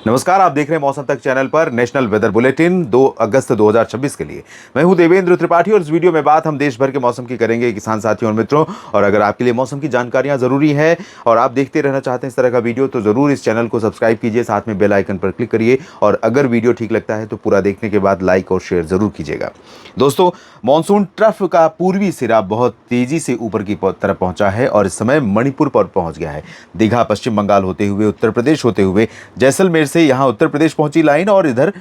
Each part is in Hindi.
नमस्कार, आप देख रहे हैं मौसम तक चैनल पर नेशनल वेदर बुलेटिन 2 अगस्त 2026 के लिए। मैं हूं देवेंद्र त्रिपाठी और इस वीडियो में बात हम देश भर के मौसम की करेंगे किसान साथियों और मित्रों। और अगर आपके लिए मौसम की जानकारियां जरूरी है और आप देखते रहना चाहते हैं इस तरह का वीडियो तो जरूर इस चैनल को सब्सक्राइब कीजिए, साथ में बेल आइकन पर क्लिक करिए और अगर वीडियो ठीक लगता है तो पूरा देखने के बाद लाइक और शेयर जरूर कीजिएगा। दोस्तों, मानसून ट्रफ का पूर्वी सिरा बहुत तेजी से ऊपर की तरफ पहुंचा है और इस समय मणिपुर पर पहुंच गया है। दीघा पश्चिम बंगाल होते हुए उत्तर प्रदेश होते हुए जैसलमेर से यहां उत्तर प्रदेश पहुंची लाइन और इधर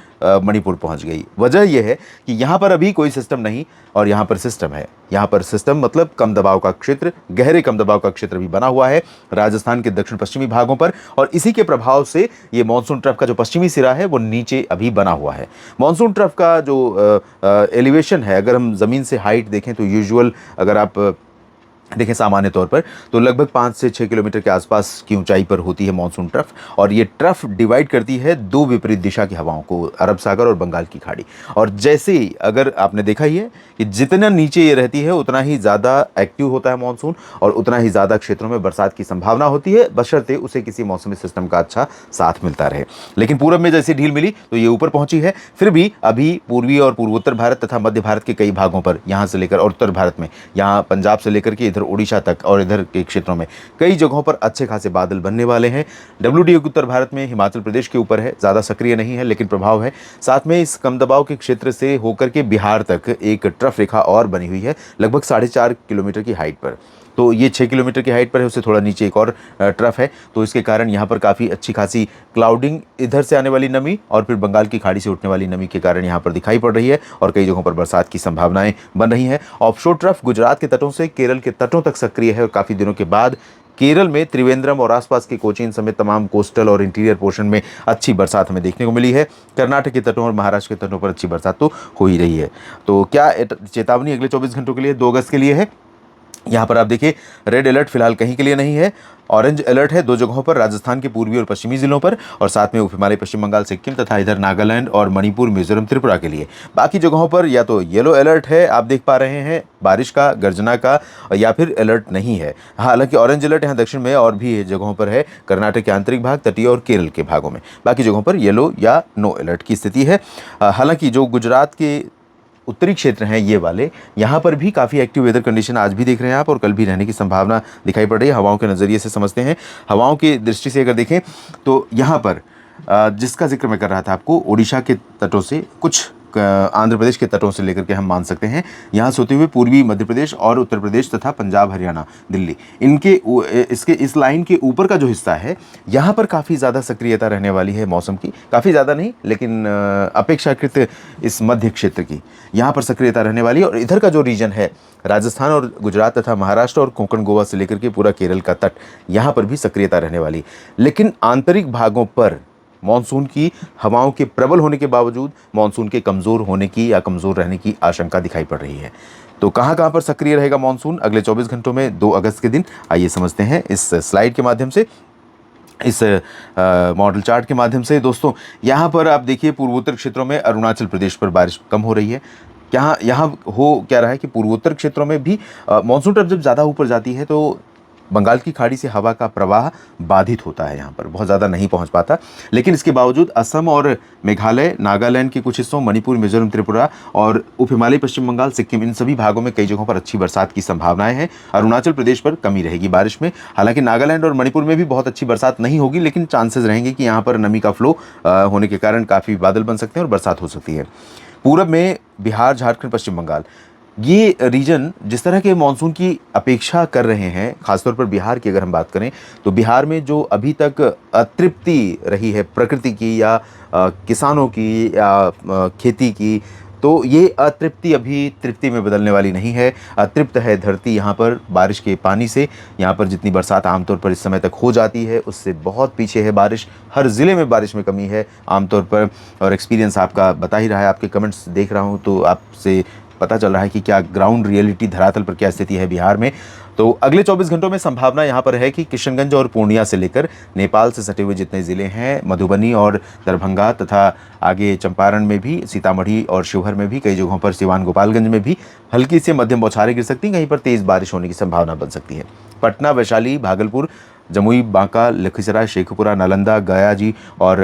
मणिपुर पहुंच गई। वजह यह है कि यहां पर अभी कोई सिस्टम नहीं और यहां पर सिस्टम है। यहां पर सिस्टम मतलब कम दबाव का क्षेत्र, गहरे कम दबाव का क्षेत्र भी बना हुआ है राजस्थान के दक्षिण पश्चिमी भागों पर और इसी के प्रभाव से ये मानसून ट्रफ का जो पश्चिमी सिरा है वो नीचे अभी बना हुआ है। मानसून ट्रफ का जो एलिवेशन है, अगर हम जमीन से हाइट देखें तो यूजुअल अगर आप देखें सामान्य तौर पर तो लगभग 5 से 6 किलोमीटर के आसपास की ऊंचाई पर होती है मानसून ट्रफ और ये ट्रफ डिवाइड करती है दो विपरीत दिशा की हवाओं को, अरब सागर और बंगाल की खाड़ी। और जैसे ही अगर आपने देखा ही है कि जितना नीचे ये रहती है उतना ही ज़्यादा एक्टिव होता है मानसून और उतना ही ज़्यादा क्षेत्रों में बरसात की संभावना होती है, बशर्ते उसे किसी मौसमी सिस्टम का अच्छा साथ मिलता रहे। लेकिन पूरब में जैसे ढील मिली तो ये ऊपर पहुंची है, फिर भी अभी पूर्वी और पूर्वोत्तर भारत तथा मध्य भारत के कई भागों पर, यहाँ से लेकर और उत्तर भारत में, यहाँ पंजाब से लेकर के इधर उड़ीसा तक और इधर के क्षेत्रों में कई जगहों पर अच्छे खासे बादल बनने वाले हैं। डब्ल्यूडी उत्तर भारत में हिमाचल प्रदेश के ऊपर है, ज़्यादा सक्रिय नहीं है लेकिन प्रभाव है। साथ में इस कम दबाव के क्षेत्र से होकर के बिहार तक एक ट्रफ रेखा और बनी हुई है लगभग 4.5 किलोमीटर की हाइट पर। तो ये 6 किलोमीटर की हाइट पर है, उससे थोड़ा नीचे एक और ट्रफ है। तो इसके कारण यहाँ पर काफ़ी अच्छी खासी क्लाउडिंग, इधर से आने वाली नमी और फिर बंगाल की खाड़ी से उठने वाली नमी के कारण यहाँ पर दिखाई पड़ रही है और कई जगहों पर बरसात की संभावनाएं बन रही हैं। ऑफशोर ट्रफ गुजरात के तटों से केरल के तटों तक सक्रिय है और काफ़ी दिनों के बाद केरल में त्रिवेंद्रम और आसपास के कोचीन समेत तमाम कोस्टल और इंटीरियर पोर्शन में अच्छी बरसात हमें देखने को मिली है। कर्नाटक के तटों और महाराष्ट्र के तटों पर अच्छी बरसात तो हो ही रही है। तो क्या चेतावनी अगले 24 घंटों के लिए 2 अगस्त के लिए है? यहाँ पर आप देखिए, रेड अलर्ट फिलहाल कहीं के लिए नहीं है, ऑरेंज अलर्ट है 2 जगहों पर, राजस्थान के पूर्वी और पश्चिमी जिलों पर और साथ में उप हिमालय पश्चिम बंगाल सिक्किम तथा इधर नागालैंड और मणिपुर मिजोरम त्रिपुरा के लिए। बाकी जगहों पर या तो येलो अलर्ट है, आप देख पा रहे हैं, बारिश का, गर्जना का, या फिर अलर्ट नहीं है। हालांकि ऑरेंज अलर्ट यहाँ दक्षिण में और भी जगहों पर है, कर्नाटक के आंतरिक भाग, तटीय और केरल के भागों में। बाकी जगहों पर येलो या नो अलर्ट की स्थिति है। हालांकि जो गुजरात के उत्तरी क्षेत्र हैं ये वाले, यहाँ पर भी काफ़ी एक्टिव वेदर कंडीशन आज भी देख रहे हैं आप और कल भी रहने की संभावना दिखाई पड़ रही है। हवाओं के नज़रिए से समझते हैं, हवाओं की दृष्टि से अगर देखें तो यहाँ पर जिसका जिक्र मैं कर रहा था आपको, उड़ीसा के तटों से, कुछ आंध्र प्रदेश के तटों से लेकर के हम मान सकते हैं, यहाँ से होते हुए पूर्वी मध्य प्रदेश और उत्तर प्रदेश तथा पंजाब, हरियाणा, दिल्ली, इनके इसके इस लाइन के ऊपर का जो हिस्सा है यहाँ पर काफ़ी ज़्यादा सक्रियता रहने वाली है मौसम की। काफ़ी ज़्यादा नहीं लेकिन अपेक्षाकृत इस मध्य क्षेत्र की यहाँ पर सक्रियता रहने वाली है। और इधर का जो रीजन है, राजस्थान और गुजरात तथा महाराष्ट्र और कोंकण गोवा से लेकर के पूरा केरल का तट, यहाँ पर भी सक्रियता रहने वाली। लेकिन आंतरिक भागों पर मानसून की हवाओं के प्रबल होने के बावजूद मानसून के कमज़ोर होने की या कमज़ोर रहने की आशंका दिखाई पड़ रही है। तो कहाँ पर सक्रिय रहेगा मानसून अगले 24 घंटों में 2 अगस्त के दिन, आइए समझते हैं इस स्लाइड के माध्यम से, इस मॉडल चार्ट के माध्यम से। दोस्तों, यहाँ पर आप देखिए, पूर्वोत्तर क्षेत्रों में अरुणाचल प्रदेश पर बारिश कम हो रही है। यहाँ हो क्या रहा है कि पूर्वोत्तर क्षेत्रों में भी मानसून ट्रफ जब ज़्यादा ऊपर जाती है तो बंगाल की खाड़ी से हवा का प्रवाह बाधित होता है, यहाँ पर बहुत ज़्यादा नहीं पहुँच पाता। लेकिन इसके बावजूद असम और मेघालय, नागालैंड के कुछ हिस्सों, मणिपुर, मिजोरम, त्रिपुरा और उप हिमालय पश्चिम बंगाल, सिक्किम, इन सभी भागों में कई जगहों पर अच्छी बरसात की संभावनाएं हैं। अरुणाचल प्रदेश पर कमी रहेगी बारिश में। हालांकि नागालैंड और मणिपुर में भी बहुत अच्छी बरसात नहीं होगी, लेकिन चांसेस रहेंगे कि यहाँ पर नमी का फ्लो होने के कारण काफ़ी बादल बन सकते हैं और बरसात हो सकती है। पूरब में बिहार, झारखंड, पश्चिम बंगाल, ये रीजन जिस तरह के मानसून की अपेक्षा कर रहे हैं, खासतौर पर बिहार की अगर हम बात करें तो बिहार में जो अभी तक अतृप्ति रही है प्रकृति की या किसानों की या खेती की, तो ये अतृप्ति अभी तृप्ति में बदलने वाली नहीं है। अतृप्त है धरती यहाँ पर बारिश के पानी से। यहाँ पर जितनी बरसात आमतौर पर इस समय तक हो जाती है उससे बहुत पीछे है बारिश। हर ज़िले में बारिश में कमी है आमतौर पर और एक्सपीरियंस आपका बता ही रहा है। आपके कमेंट्स देख रहा हूँ तो आपसे पता चल रहा है कि क्या ग्राउंड रियलिटी, धरातल पर क्या स्थिति है बिहार में। तो अगले 24 घंटों में संभावना यहाँ पर है कि किशनगंज और पूर्णिया से लेकर नेपाल से सटे हुए जितने ज़िले हैं, मधुबनी और दरभंगा तथा आगे चंपारण में भी, सीतामढ़ी और शिवहर में भी, कई जगहों पर सिवान, गोपालगंज में भी हल्की से मध्यम बौछारें गिर सकती हैं। कहीं पर तेज़ बारिश होने की संभावना बन सकती है। पटना, वैशाली, भागलपुर, जमुई, बांका, लखीसराय, शेखपुरा, नालंदा, गया जी और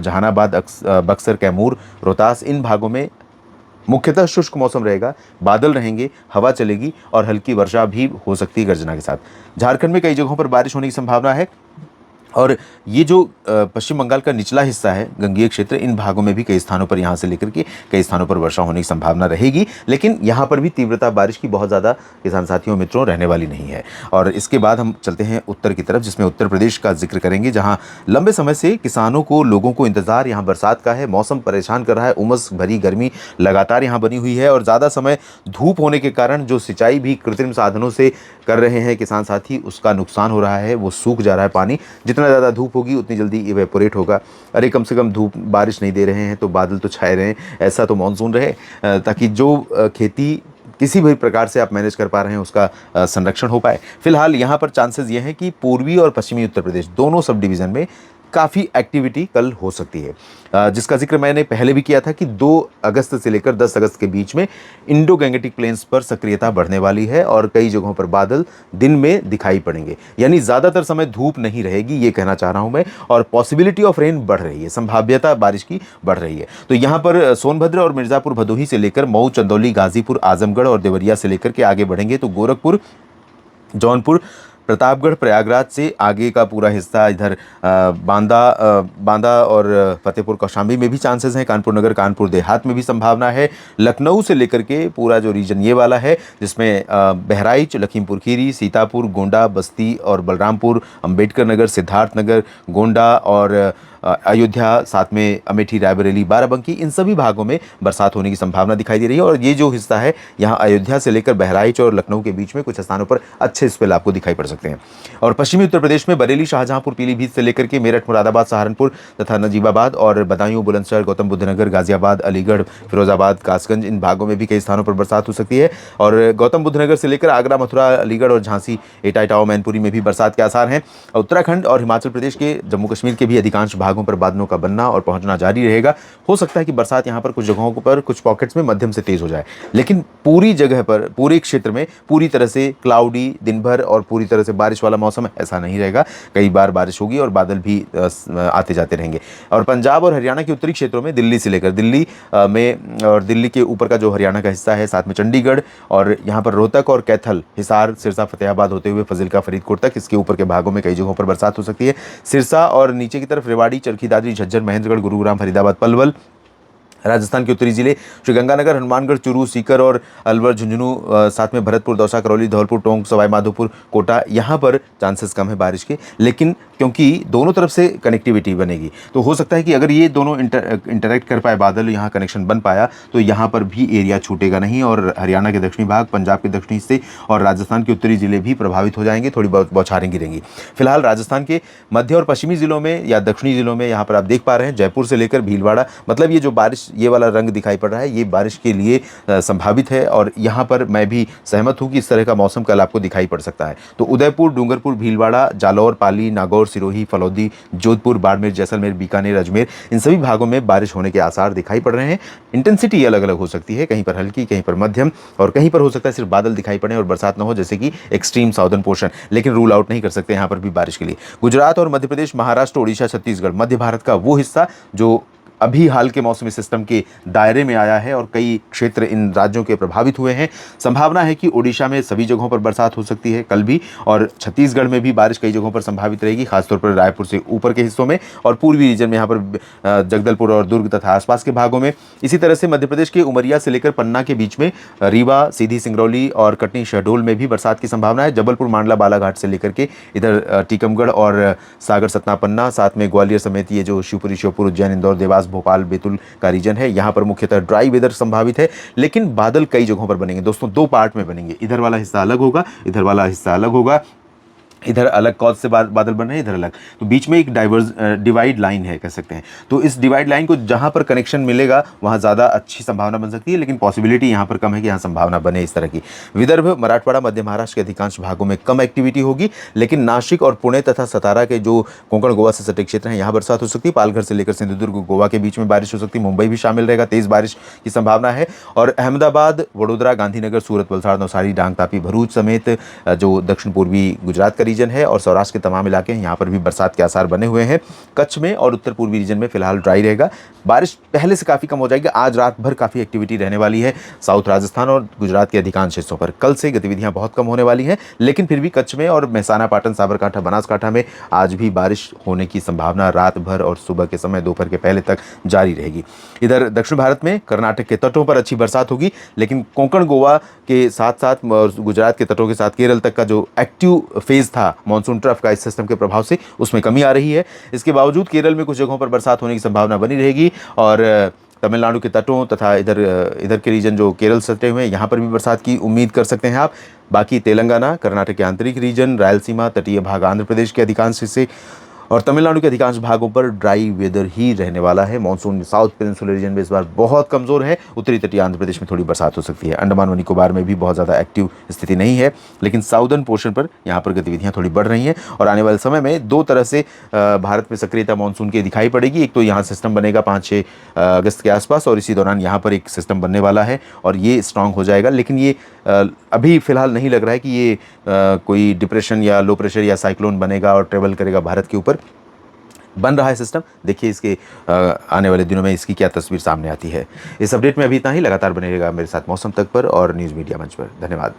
जहानाबाद, बक्सर, कैमूर, रोहतास, इन भागों में मुख्यतः शुष्क मौसम रहेगा। बादल रहेंगे, हवा चलेगी और हल्की वर्षा भी हो सकती है गर्जना के साथ। झारखंड में कई जगहों पर बारिश होने की संभावना है और ये जो पश्चिम बंगाल का निचला हिस्सा है, गंगीय क्षेत्र, इन भागों में भी कई स्थानों पर यहाँ से लेकर के कई स्थानों पर वर्षा होने की संभावना रहेगी। लेकिन यहाँ पर भी तीव्रता बारिश की बहुत ज़्यादा किसान साथियों मित्रों रहने वाली नहीं है। और इसके बाद हम चलते हैं उत्तर की तरफ, जिसमें उत्तर प्रदेश का जिक्र करेंगे, जहाँ लंबे समय से किसानों को, लोगों को इंतजार यहाँ बरसात का है। मौसम परेशान कर रहा है, उमस भरी गर्मी लगातार यहाँ बनी हुई है और ज़्यादा समय धूप होने के कारण जो सिंचाई भी कृत्रिम साधनों से कर रहे हैं किसान साथी, उसका नुकसान हो रहा है। वो सूख जा रहा है पानी। जितना ज़्यादा धूप होगी उतनी जल्दी इवेपोरेट होगा। अरे कम से कम धूप, बारिश नहीं दे रहे हैं तो बादल तो छाए रहें, ऐसा तो मानसून रहे, ताकि जो खेती किसी भी प्रकार से आप मैनेज कर पा रहे हैं उसका संरक्षण हो पाए। फिलहाल यहाँ पर चांसेस ये हैं कि पूर्वी और पश्चिमी उत्तर प्रदेश दोनों सब डिवीज़न में काफ़ी एक्टिविटी कल हो सकती है, जिसका जिक्र मैंने पहले भी किया था कि 2 अगस्त से लेकर 10 अगस्त के बीच में इंडो गैंगेटिक प्लेन्स पर सक्रियता बढ़ने वाली है और कई जगहों पर बादल दिन में दिखाई पड़ेंगे। यानी ज़्यादातर समय धूप नहीं रहेगी, ये कहना चाह रहा हूँ मैं। और पॉसिबिलिटी ऑफ रेन बढ़ रही है, संभाव्यता बारिश की बढ़ रही है। तो यहाँ पर सोनभद्र और मिर्ज़ापुर भदोही से लेकर मऊ, चंदौली, गाजीपुर, आजमगढ़ और देवरिया से लेकर के आगे बढ़ेंगे तो गोरखपुर, जौनपुर, प्रतापगढ़, प्रयागराज से आगे का पूरा हिस्सा, इधर बांदा और फतेहपुर कौशाम्बी में भी चांसेस हैं। कानपुर नगर, कानपुर देहात में भी संभावना है। लखनऊ से लेकर के पूरा जो रीजन ये वाला है, जिसमें बहराइच, लखीमपुर खीरी, सीतापुर, गोंडा, बस्ती और बलरामपुर, अंबेडकर नगर, सिद्धार्थ नगर, गोंडा और अयोध्या, साथ में अमेठी, रायबरेली, बाराबंकी, इन सभी भागों में बरसात होने की संभावना दिखाई दे रही है। और ये जो हिस्सा है यहाँ अयोध्या से लेकर बहराइच और लखनऊ के बीच में कुछ स्थानों पर अच्छे स्पेल आपको दिखाई पड़ सकते हैं। और पश्चिमी उत्तर प्रदेश में बरेली, शाहजहांपुर, पीलीभीत से लेकर के मेरठ, मुरादाबाद, सहारनपुर तथा नजीबाबाद और बदायूं, बुलंदशहर, गौतम बुद्ध नगर, गाजियाबाद, अलीगढ़, फिरोजाबाद, कासगंज, इन भागों में भी कई स्थानों पर बरसात हो सकती है। और गौतम बुद्ध नगर से लेकर आगरा, मथुरा, अलीगढ़ और झांसी, एटा, इटावा, मैनपुरी में भी बरसात के आसार हैं। उत्तराखंड और हिमाचल प्रदेश के, जम्मू कश्मीर के भी अधिकांश भागों पर बादलों का बनना और पहुंचना जारी रहेगा। हो सकता है कि बरसात यहां पर कुछ जगहों पर, कुछ पॉकेट्स में मध्यम से तेज हो जाए, लेकिन पूरी जगह पर, पूरे क्षेत्र में पूरी तरह से क्लाउडी दिन भर और पूरी तरह से बारिश वाला मौसम ऐसा नहीं रहेगा। कई बार बारिश होगी और बादल भी आते जाते रहेंगे। और पंजाब और हरियाणा के उत्तरी क्षेत्रों में, दिल्ली से लेकर दिल्ली में और दिल्ली के ऊपर का जो हरियाणा का हिस्सा है, साथ में चंडीगढ़ और यहाँ पर रोहतक और कैथल, हिसार, सिरसा, फतेहाबाद होते हुए फजिल्का, फरीदकोट तक, इसके ऊपर के भागों में कई जगहों पर बरसात हो सकती है। सिरसा और नीचे की तरफ रेवाड़ी, चरखी दादरी, झज्जर, महेंद्रगढ़, गुरुग्राम, फरीदाबाद, पलवल, राजस्थान के उत्तरी जिले श्रीगंगानगर, हनुमानगढ़, चूरू, सीकर और अलवर, झुंझुनू, साथ में भरतपुर, दौसा, करौली, धौलपुर, टोंक, सवाई माधोपुर, कोटा, यहाँ पर चांसेस कम है बारिश के। लेकिन क्योंकि दोनों तरफ से कनेक्टिविटी बनेगी तो हो सकता है कि अगर ये दोनों इंटरेक्ट कर पाए, बादल, यहाँ कनेक्शन बन पाया तो यहाँ पर भी एरिया छूटेगा नहीं और हरियाणा के दक्षिणी भाग, पंजाब के दक्षिणी हिस्से और राजस्थान के उत्तरी जिले भी प्रभावित हो जाएंगे। थोड़ी बहुत बौछारें गिरेंगी। फिलहाल राजस्थान के मध्य और पश्चिमी जिलों में या दक्षिणी जिलों में, यहाँ पर आप देख पा रहे हैं, जयपुर से लेकर भीलवाड़ा, मतलब ये जो बारिश, ये वाला रंग दिखाई पड़ रहा है, ये बारिश के लिए संभावित है। और यहाँ पर मैं भी सहमत हूँ कि इस तरह का मौसम कल आपको दिखाई पड़ सकता है। तो उदयपुर, डूंगरपुर, भीलवाड़ा, जालौर, पाली, नागौर, सिरोही, फलौदी, जोधपुर, बाड़मेर, जैसलमेर, बीकानेर, अजमेर, इन सभी भागों में बारिश होने के आसार दिखाई पड़ रहे हैं। इंटेंसिटी अलग अलग हो सकती है, कहीं पर हल्की, कहीं पर मध्यम और कहीं पर हो सकता है सिर्फ बादल दिखाई पड़े और बरसात न हो, जैसे कि एक्सट्रीम साउदर्न पोर्शन। लेकिन रूल आउट नहीं कर सकते यहाँ पर भी बारिश के लिए। गुजरात और मध्य प्रदेश, महाराष्ट्र, ओडिशा, छत्तीसगढ़, मध्य भारत का वो हिस्सा जो अभी हाल के मौसमी सिस्टम के दायरे में आया है और कई क्षेत्र इन राज्यों के प्रभावित हुए हैं। संभावना है कि ओडिशा में सभी जगहों पर बरसात हो सकती है कल भी, और छत्तीसगढ़ में भी बारिश कई जगहों पर संभावित रहेगी, खासतौर पर रायपुर से ऊपर के हिस्सों में और पूर्वी रीजन में, यहाँ पर जगदलपुर और दुर्ग तथा आसपास के भागों में। इसी तरह से मध्य प्रदेश के उमरिया से लेकर पन्ना के बीच में रीवा, सीधी, सिंगरौली और कटनी, शहडोल में भी बरसात की संभावना है। जबलपुर, मांडला, बालाघाट से लेकर के इधर टीकमगढ़ और सागर, सतना, पन्ना, साथ में ग्वालियर समेत ये जो शिवपुरी, श्योपुर, उज्जैन, इंदौर, देवास, भोपाल, बैतूल का रीजन है, यहाँ पर मुख्यतः ड्राई वेदर संभावित है। लेकिन बादल कई जगहों पर बनेंगे दोस्तों, 2 पार्ट में बनेंगे। इधर वाला हिस्सा अलग होगा, इधर वाला हिस्सा अलग होगा। इधर अलग कॉज से बादल बन रहे हैं, इधर अलग, तो बीच में एक डिवाइड लाइन है, कह सकते हैं। तो इस डिवाइड लाइन को जहां पर कनेक्शन मिलेगा वहां ज़्यादा अच्छी संभावना बन सकती है, लेकिन पॉसिबिलिटी यहां पर कम है कि यहाँ संभावना बने इस तरह की। विदर्भ, मराठवाड़ा, मध्य महाराष्ट्र के अधिकांश भागों में कम एक्टिविटी होगी, लेकिन नासिक और पुणे तथा सतारा के जो कोंकण गोवा से सटे क्षेत्र हैं, यहाँ बरसात हो सकती है। पालघर से लेकर सिंधुदुर्ग, गोवा के बीच में बारिश हो सकती है। मुंबई भी शामिल रहेगा, तेज़ बारिश की संभावना है। और अहमदाबाद, वडोदरा, गांधीनगर, सूरत, वलसाड़, नवसारी, डांग, तापी, भरूच समेत जो दक्षिण पूर्वी गुजरात का रीजन है और सौराष्ट्र के तमाम इलाके हैं, यहाँ पर भी बरसात के आसार बने हुए हैं। कच्छ में और उत्तर पूर्वी रीजन में फिलहाल ड्राई रहेगा। बारिश पहले से काफ़ी कम हो जाएगी। आज रात भर काफ़ी एक्टिविटी रहने वाली है साउथ राजस्थान और गुजरात के अधिकांश हिस्सों पर। कल से गतिविधियां बहुत कम होने वाली हैं, लेकिन फिर भी कच्छ में और मेहसाना, पाटन, साबरकांठा, बनासकांठा में आज भी बारिश होने की संभावना रात भर और सुबह के समय दोपहर के पहले तक जारी रहेगी। इधर दक्षिण भारत में कर्नाटक के तटों पर अच्छी बरसात होगी, लेकिन कोंकण, गोवा के साथ साथ गुजरात के तटों के साथ केरल तक का जो एक्टिव फेज था मानसून ट्रफ का इस सिस्टम के प्रभाव से, उसमें कमी आ रही है। इसके बावजूद केरल में कुछ जगहों पर बरसात होने की संभावना बनी रहेगी और तमिलनाडु के तटों तथा इधर के रीजन जो केरल से सटे हुए हैं, यहाँ पर भी बरसात की उम्मीद कर सकते हैं आप। बाकी तेलंगाना, कर्नाटक के आंतरिक रीजन, रायलसीमा, तटीय भाग आंध्र प्रदेश के अधिकांश हिस्से और तमिलनाडु के अधिकांश भागों पर ड्राई वेदर ही रहने वाला है। मानसून साउथ पेनिनसुलर रीजन में इस बार बहुत कमज़ोर है। उत्तरी तटीय आंध्र प्रदेश में थोड़ी बरसात हो सकती है। अंडमान व निकोबार में भी बहुत ज़्यादा एक्टिव स्थिति नहीं है, लेकिन साउदर्न पोर्शन पर यहाँ पर गतिविधियाँ थोड़ी बढ़ रही हैं और आने वाले समय में दो तरह से भारत में सक्रियता मानसून की दिखाई पड़ेगी। एक तो यहाँ सिस्टम बनेगा 5-6 अगस्त के आसपास और इसी दौरान यहाँ पर एक सिस्टम बनने वाला है और ये स्ट्रांग हो जाएगा, लेकिन ये अभी फ़िलहाल नहीं लग रहा है कि ये कोई डिप्रेशन या लो प्रेशर या साइक्लोन बनेगा और ट्रेवल करेगा भारत के ऊपर। बन रहा है सिस्टम, देखिए इसके आने वाले दिनों में इसकी क्या तस्वीर सामने आती है। इस अपडेट में अभी इतना ही। लगातार बने रहेगा मेरे साथ मौसम तक पर और न्यूज़ मीडिया मंच पर। धन्यवाद।